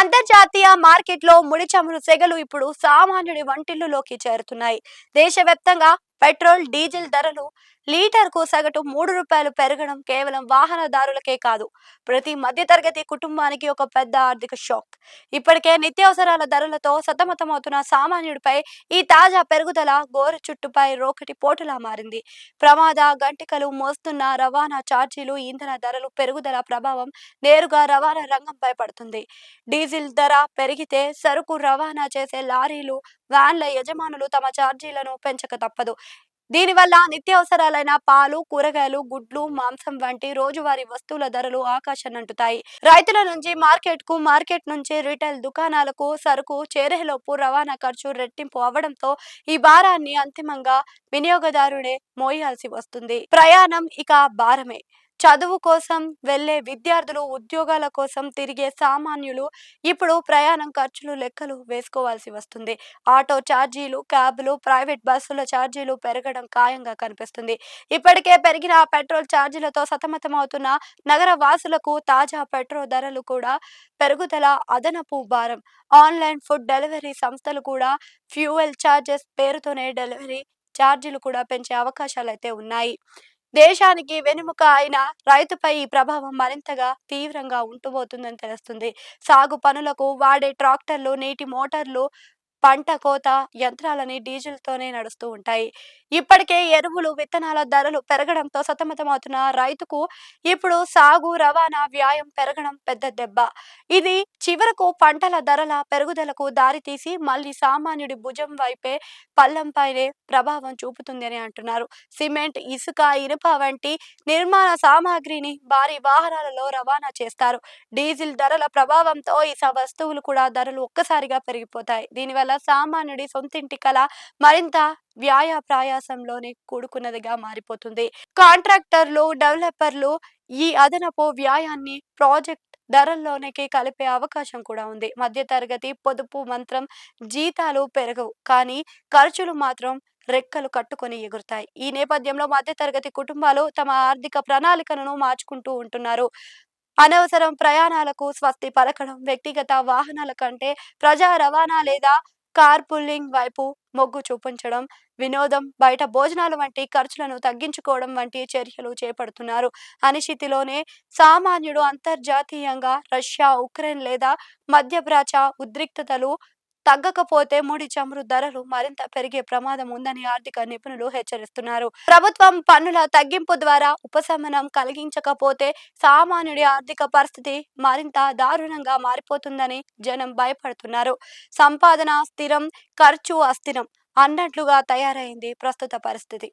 అంతర్జాతీయ మార్కెట్లో ముడి చమురు సెగలు ఇప్పుడు సామాన్యుడి వంటిల్లులోకి చేరుతున్నాయి. దేశవ్యాప్తంగా పెట్రోల్, డీజిల్ ధరలు లీటర్కు సగటు రూ. 3 పెరగడం కేవలం వాహనదారులకే కాదు, ప్రతి మధ్యతరగతి కుటుంబానికి ఒక పెద్ద ఆర్థిక షాక్. ఇప్పటికే నిత్యావసరాల ధరలతో సతమతమవుతున్న సామాన్యుడిపై ఈ తాజా పెరుగుదల గోరు చుట్టుపై రోకటి పోటులా మారింది. ప్రమాద గంటికలు మోస్తున్న రవాణా ఛార్జీలు, ఇంధన ధరలు పెరుగుదల ప్రభావం నేరుగా రవాణా రంగంపై పడుతుంది. డీజిల్ ధర పెరిగితే సరుకు రవాణా చేసే లారీలు, వ్యాన్ల యజమానులు తమ ఛార్జీలను పెంచక తప్పదు. దీనివల్ల నిత్యావసరాలైన పాలు, కూరగాయలు, గుడ్లు, మాంసం వంటి రోజువారీ వస్తువుల ధరలు ఆకాశాన్నంటుతాయి. రైతుల నుంచి మార్కెట్కు, మార్కెట్ నుంచి రిటైల్ దుకాణాలకు సరుకు చేరేలోపు రవాణా ఖర్చు రెట్టింపు అవ్వడంతో ఈ భారాన్ని అంతిమంగా వినియోగదారుడే మోయాల్సి వస్తుంది. ప్రయాణం ఇక భారమే. చదువు కోసం వెళ్లే విద్యార్థులు, ఉద్యోగాల కోసం తిరిగే సామాన్యులు ఇప్పుడు ప్రయాణం ఖర్చులు లెక్కలు వేసుకోవాల్సి వస్తుంది. ఆటో ఛార్జీలు, క్యాబ్లు, ప్రైవేట్ బస్సుల ఛార్జీలు పెరగడం ఖాయంగా కనిపిస్తుంది. ఇప్పటికే పెరిగిన పెట్రోల్ ఛార్జీలతో సతమతమవుతున్న నగర వాసులకు తాజా పెట్రోల్ ధరలు కూడా పెరుగుదల అదనపు భారం. ఆన్లైన్ ఫుడ్ డెలివరీ సంస్థలు కూడా ఫ్యూయల్ ఛార్జెస్ పేరుతోనే డెలివరీ ఛార్జీలు కూడా పెంచే అవకాశాలైతే ఉన్నాయి. దేశానికి వెన్నెముక అయిన రైతుపై ఈ ప్రభావం మరింతగా తీవ్రంగా ఉంటబోతుందని తెలుస్తుంది. సాగు పనులకు వాడే ట్రాక్టర్లు, నీటి మోటార్లు, పంట కోత యంత్రాలని డీజిల్తోనే నడుస్తూ ఉంటాయి. ఇప్పటికే ఎరువులు, విత్తనాల ధరలు పెరగడంతో సతమతమవుతున్న రైతుకు ఇప్పుడు సాగు, రవాణా వ్యయం పెరగడం పెద్ద దెబ్బ. ఇది చివరకు పంటల ధరల పెరుగుదలకు దారితీసి మళ్ళీ సామాన్యుడి భుజం వైపే, పల్లంపైనే ప్రభావం చూపుతుంది అని అంటున్నారు. సిమెంట్, ఇసుక, ఇనుప వంటి నిర్మాణ సామాగ్రిని భారీ వాహనాలలో రవాణా చేస్తారు. డీజిల్ ధరల ప్రభావంతో ఈ వస్తువులు కూడా ధరలు ఒక్కసారిగా పెరిగిపోతాయి. దీనివల్ల సామాన్యుడి సొంతింటి కల మరింత ప్రయాసంలోనే కూడుకున్నదిగా మారిపోతుంది. కాంట్రాక్టర్లు, డెవలపర్లు ఈ అదనపు వ్యయాన్ని ప్రాజెక్ట్ ధరల్లోనికి కలిపే అవకాశం కూడా ఉంది. మధ్యతరగతి పొదుపు మంత్రం జీతాలు పెరగవు, కానీ ఖర్చులు మాత్రం రెక్కలు కట్టుకొని ఎగురుతాయి. ఈ నేపథ్యంలో మధ్యతరగతి కుటుంబాలు తమ ఆర్థిక ప్రణాళికలను మార్చుకుంటూ ఉంటున్నారు. అనవసరం ప్రయాణాలకు స్వస్తి పలకడం, వ్యక్తిగత వాహనాల కంటే ప్రజా రవాణా లేదా కార్ పుల్లింగ్ వైపు మొగ్గు చూపించడం, వినోదం, బయట భోజనాలు వంటి ఖర్చులను తగ్గించుకోవడం వంటి చర్యలు చేపడుతున్నారు. అనిశ్చితిలోనే సామాన్యుడు అంతర్జాతీయంగా రష్యా, ఉక్రెయిన్ లేదా మధ్యప్రాచ్య ఉద్రిక్తతలు తగ్గకపోతే ముడి చమురు ధరలు మరింత పెరిగే ప్రమాదం ఉందని ఆర్థిక నిపుణులు హెచ్చరిస్తున్నారు. ప్రభుత్వం పన్నుల తగ్గింపు ద్వారా ఉపశమనం కలిగించకపోతే సామాన్యుడి ఆర్థిక పరిస్థితి మరింత దారుణంగా మారిపోతుందని జనం భయపడుతున్నారు. సంపాదన స్థిరం, ఖర్చు అస్థిరం అన్నట్లుగా తయారైంది ప్రస్తుత పరిస్థితి.